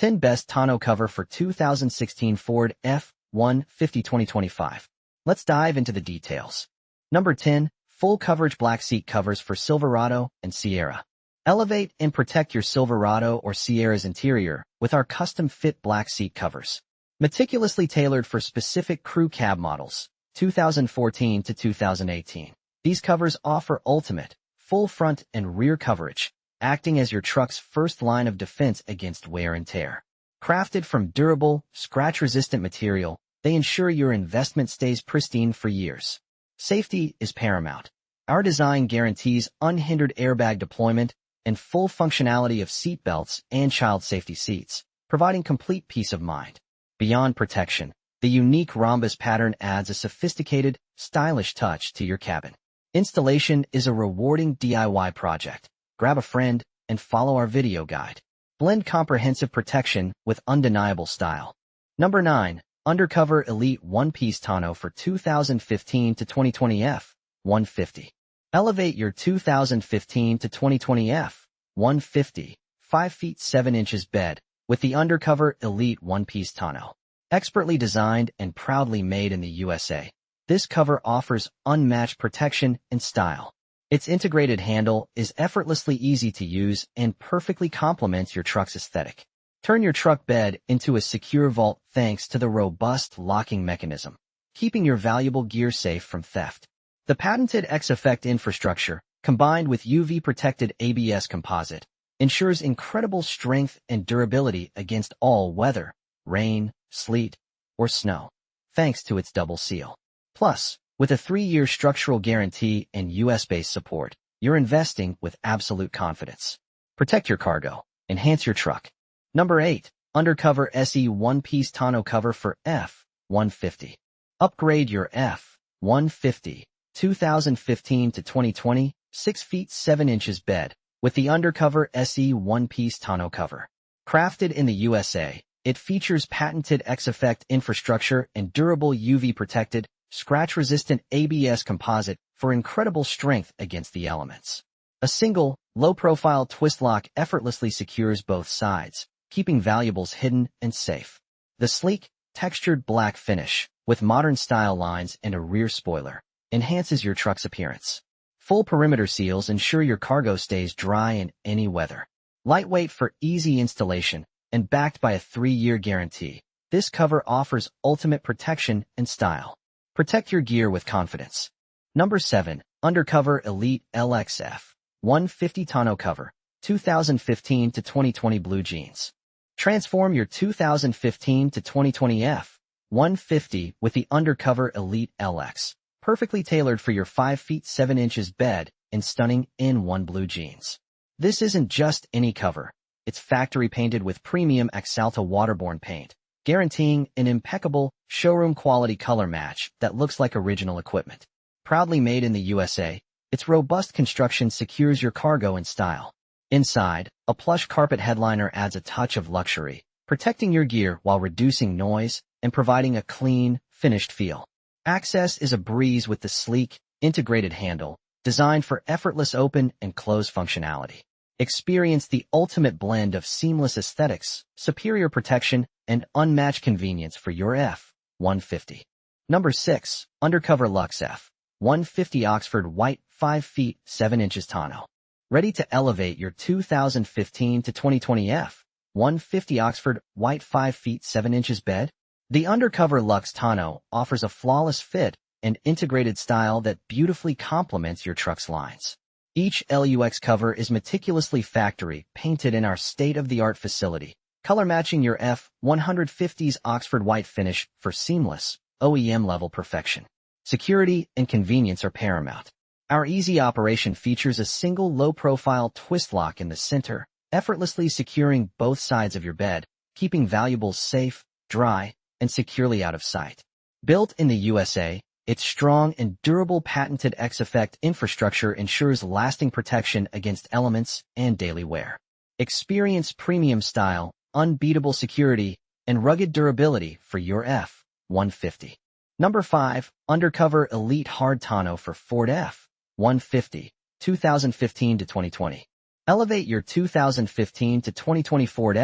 10 Best Tonneau Cover for 2016 Ford F-150 2025. Let's dive into the details. Number 10. Full coverage black seat covers for Silverado and Sierra. Elevate and protect your Silverado or Sierra's interior with our custom-fit black seat covers. Meticulously tailored for specific crew cab models, 2014 to 2018. These covers offer ultimate, full front and rear coverage, acting as your truck's first line of defense against wear and tear. Crafted from durable, scratch-resistant material, they ensure your investment stays pristine for years. Safety is paramount. Our design guarantees unhindered airbag deployment and full functionality of seat belts and child safety seats, providing complete peace of mind. Beyond protection, the unique rhombus pattern adds a sophisticated, stylish touch to your cabin. Installation is a rewarding DIY project. Grab a friend and follow our video guide. Blend comprehensive protection with undeniable style. Number 9. UnderCover Elite One-Piece Tonneau for 2015 to 2020 F-150. Elevate your 2015 to 2020 F-150 5 feet 7 inches bed with the UnderCover Elite One-Piece Tonneau. Expertly designed and proudly made in the USA, this cover offers unmatched protection and style. Its integrated handle is effortlessly easy to use and perfectly complements your truck's aesthetic. Turn your truck bed into a secure vault thanks to the robust locking mechanism, keeping your valuable gear safe from theft. The patented X-Effect infrastructure, combined with UV-protected ABS composite, ensures incredible strength and durability against all weather, rain, sleet, or snow, thanks to its double seal. Plus, with a 3-year structural guarantee and US-based support, you're investing with absolute confidence. Protect your cargo. Enhance your truck. Number 8. UnderCover SE One-Piece Tonneau Cover for F-150. Upgrade your F-150 2015 to 2020 6 feet 7 inches bed with the UnderCover SE One-Piece Tonneau Cover. Crafted in the USA, it features patented X-Effect infrastructure and durable UV-protected, scratch-resistant ABS composite for incredible strength against the elements. A single, low-profile twist lock effortlessly secures both sides, keeping valuables hidden and safe. The sleek, textured black finish, with modern style lines and a rear spoiler, enhances your truck's appearance. Full perimeter seals ensure your cargo stays dry in any weather. Lightweight for easy installation and backed by a 3-year guarantee, this cover offers ultimate protection and style. Protect your gear with confidence. Number 7. UnderCover Elite LXF 150 Tonneau Cover, 2015 to 2020 Blue Jeans. Transform your 2015 to 2020 F-150 with the UnderCover Elite LX, perfectly tailored for your 5 feet 7 inches bed in stunning N1 blue jeans. This isn't just any cover. It's factory painted with premium Axalta waterborne paint, guaranteeing an impeccable, showroom-quality color match that looks like original equipment. Proudly made in the USA, its robust construction secures your cargo in style. Inside, a plush carpet headliner adds a touch of luxury, protecting your gear while reducing noise and providing a clean, finished feel. Access is a breeze with the sleek, integrated handle, designed for effortless open and close functionality. Experience the ultimate blend of seamless aesthetics, superior protection, and unmatched convenience for your F-150. Number 6. UnderCover Luxe F-150 Oxford White 5 feet 7 inches Tonneau. Ready to elevate your 2015 to 2020 F-150 Oxford White 5 feet 7 inches bed? The UnderCover Luxe Tonneau offers a flawless fit and integrated style that beautifully complements your truck's lines. Each LUX cover is meticulously factory painted in our state-of-the-art facility, color matching your F-150's Oxford White finish for seamless, OEM-level perfection. Security and convenience are paramount. Our easy operation features a single low-profile twist lock in the center, effortlessly securing both sides of your bed, keeping valuables safe, dry, and securely out of sight. Built in the USA, its strong and durable patented X-Effect infrastructure ensures lasting protection against elements and daily wear. Experience premium style, unbeatable security, and rugged durability for your F-150. Number 5. UnderCover Elite Hard Tonneau for Ford F-150, 2015 to 2020. Elevate your 2015 to 2020 Ford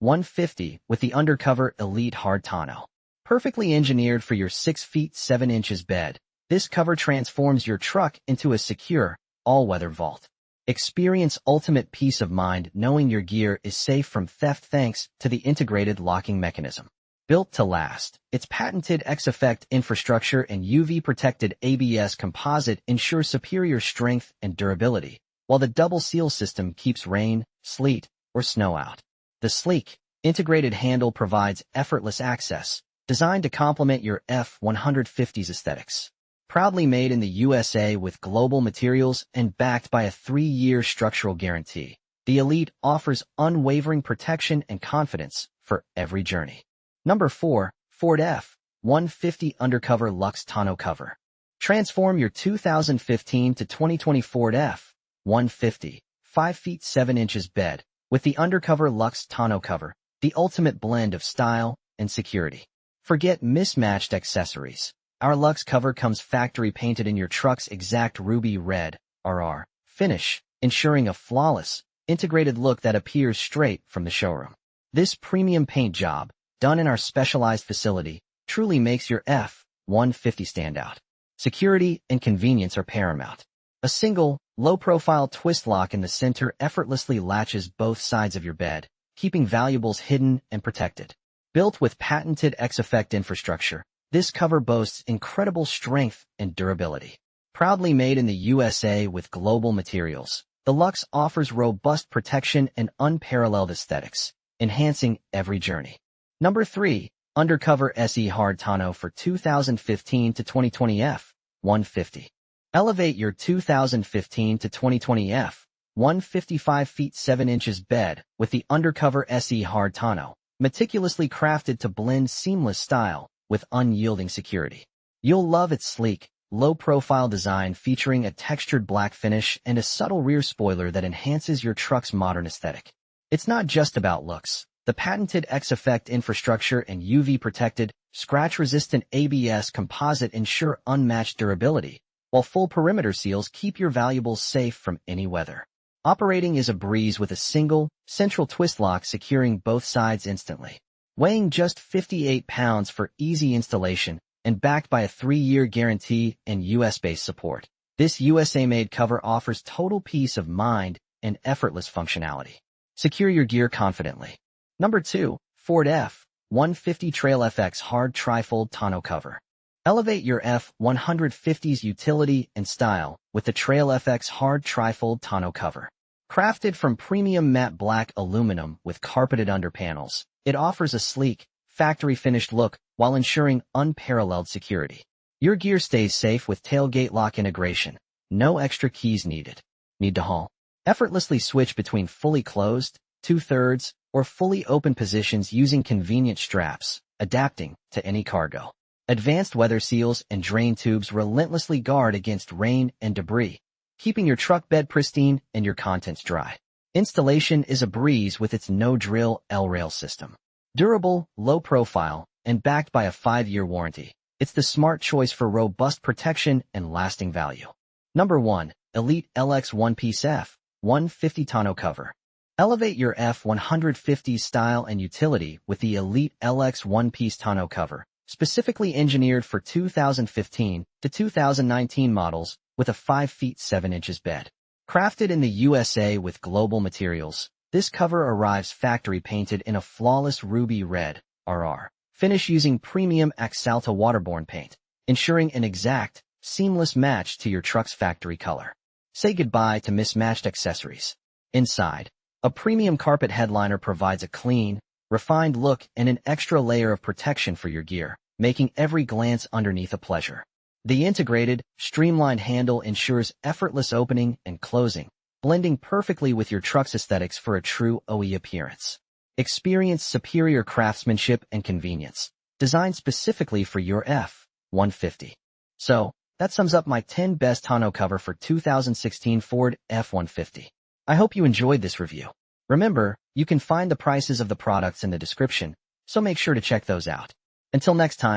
F-150 with the UnderCover Elite Hard Tonneau. Perfectly engineered for your 6 feet 7 inches bed, this cover transforms your truck into a secure, all-weather vault. Experience ultimate peace of mind knowing your gear is safe from theft thanks to the integrated locking mechanism. Built to last, its patented X-Effect infrastructure and UV-protected ABS composite ensure superior strength and durability, while the double seal system keeps rain, sleet, or snow out. The sleek, integrated handle provides effortless access, designed to complement your F-150's aesthetics. Proudly made in the USA with global materials and backed by a 3-year structural guarantee, the Elite offers unwavering protection and confidence for every journey. Number 4. Ford F-150 UnderCover Luxe Tonneau Cover. Transform your 2015 to 2020 Ford F-150 5 feet 7 inches bed with the UnderCover Luxe Tonneau Cover, the ultimate blend of style and security. Forget mismatched accessories. Our Luxe cover comes factory painted in your truck's exact ruby red RR finish, ensuring a flawless, integrated look that appears straight from the showroom. This premium paint job, done in our specialized facility, truly makes your F-150 stand out. Security and convenience are paramount. A single, low-profile twist lock in the center effortlessly latches both sides of your bed, keeping valuables hidden and protected. Built with patented X-Effect infrastructure, this cover boasts incredible strength and durability. Proudly made in the USA with global materials, the Luxe offers robust protection and unparalleled aesthetics, enhancing every journey. Number 3. UnderCover SE Hard Tonneau for 2015 to 2020 F-150. Elevate your 2015 to 2020 F-150 5 feet 7 inches bed with the UnderCover SE Hard Tonneau, meticulously crafted to blend seamless style with unyielding security. You'll love its sleek, low-profile design featuring a textured black finish and a subtle rear spoiler that enhances your truck's modern aesthetic. It's not just about looks. The patented X-Effect infrastructure and UV-protected, scratch-resistant ABS composite ensure unmatched durability, while full perimeter seals keep your valuables safe from any weather. Operating is a breeze with a single, central twist lock securing both sides instantly. Weighing just 58 pounds for easy installation and backed by a 3-year guarantee and US-based support, this USA-made cover offers total peace of mind and effortless functionality. Secure your gear confidently. Number 2. Ford F-150 TrailFX Hard Trifold Tonneau Cover. Elevate your F-150's utility and style with the TrailFX Hard Trifold Tonneau Cover. Crafted from premium matte black aluminum with carpeted underpanels, it offers a sleek, factory-finished look while ensuring unparalleled security. Your gear stays safe with tailgate lock integration. No extra keys needed. Need to haul? Effortlessly switch between fully closed, 2/3, or fully open positions using convenient straps, adapting to any cargo. Advanced weather seals and drain tubes relentlessly guard against rain and debris, keeping your truck bed pristine and your contents dry. Installation is a breeze with its no-drill L-rail system. Durable, low-profile, and backed by a 5-year warranty, it's the smart choice for robust protection and lasting value. Number 1. Elite LX One-Piece F-150 Tonneau Cover. Elevate your F-150 style and utility with the Elite LX One-Piece Tonneau Cover, specifically engineered for 2015 to 2019 models with a 5 feet 7 inches bed. Crafted in the USA with global materials, this cover arrives factory painted in a flawless ruby red RR finish using premium Axalta waterborne paint, ensuring an exact, seamless match to your truck's factory color. Say goodbye to mismatched accessories. Inside, a premium carpet headliner provides a clean, refined look and an extra layer of protection for your gear, making every glance underneath a pleasure. The integrated, streamlined handle ensures effortless opening and closing, blending perfectly with your truck's aesthetics for a true OE appearance. Experience superior craftsmanship and convenience, designed specifically for your F-150. So, that sums up my 10 best tonneau cover for 2016 Ford F-150. I hope you enjoyed this review. Remember, you can find the prices of the products in the description, so make sure to check those out. Until next time.